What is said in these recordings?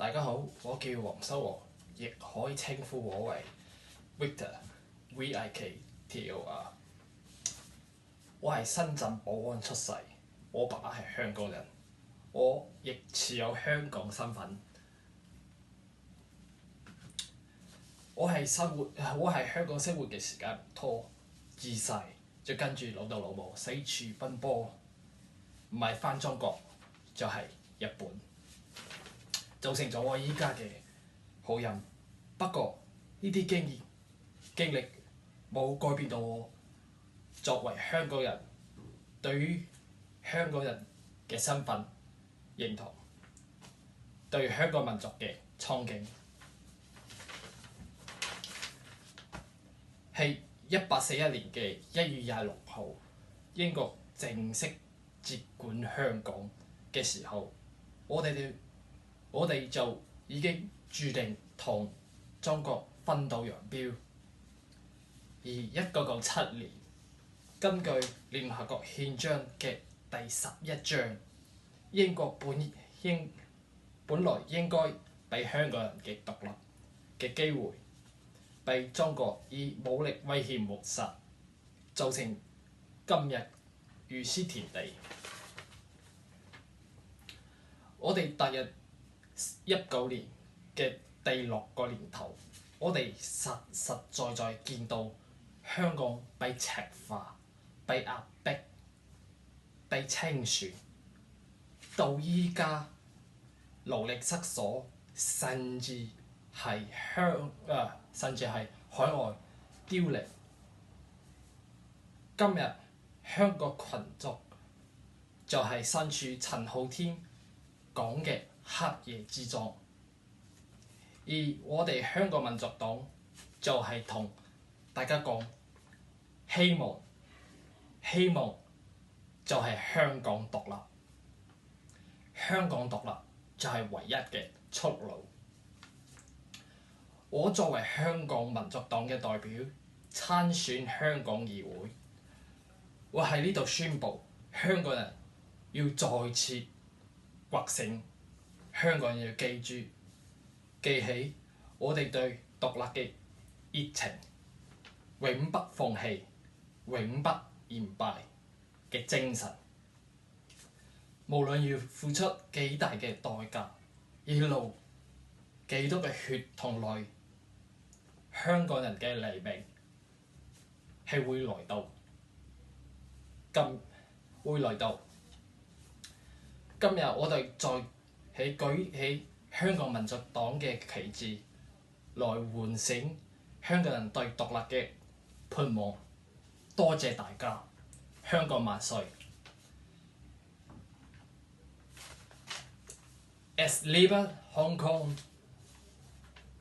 大家好，我叫黃修和，亦可以稱呼我為 Victor。我係深圳寶安出世，我爸爸係香港人，我亦持有香港身份。我係香港生活嘅時間唔多，自細就跟住老豆老母四處奔波，唔係返中國就係日本，造成咗我依家嘅好人。不過呢啲經歷冇改變到我作為香港人對於香港人嘅身份認同，對香港民族嘅憧憬。係1841年嘅1月26號，英國正式接管香港嘅時候，我哋就已經注定同中國分道揚鑣。而1997年，根據聯合國憲章嘅第11章，英國本來應該俾香港人嘅獨立嘅機會，被中國以武力威脅抹殺，造成今日如斯田地。我哋踏入19年嘅第6個年頭，我哋實在見到香港被赤化、被壓迫、被清算，到依家流離失所，甚至係海外凋零。今日香港群眾就係身處陳浩天講嘅黑夜之中，而我哋香港民族黨就係同大家講，希望就係香港獨立，香港獨立就係唯一嘅出路。我作為香港民族黨嘅代表參選香港議會，我喺呢度宣佈，香港人要再次覺醒，香港人要記起我哋對獨立嘅熱情，永不放棄、永不言敗嘅精神。無論要付出幾大嘅代價，要流幾多嘅血同淚，香港人嘅黎明係會來到。今日我哋再舉起香港民族黨嘅旗幟，來喚醒香港人對獨立嘅盼望。多謝大家，香港萬歲！Es lebe Hong Kong,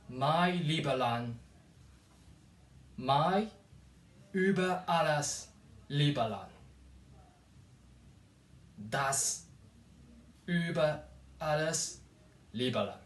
my lieber Land, my über alles lieber Land. Das über alles lieber Land.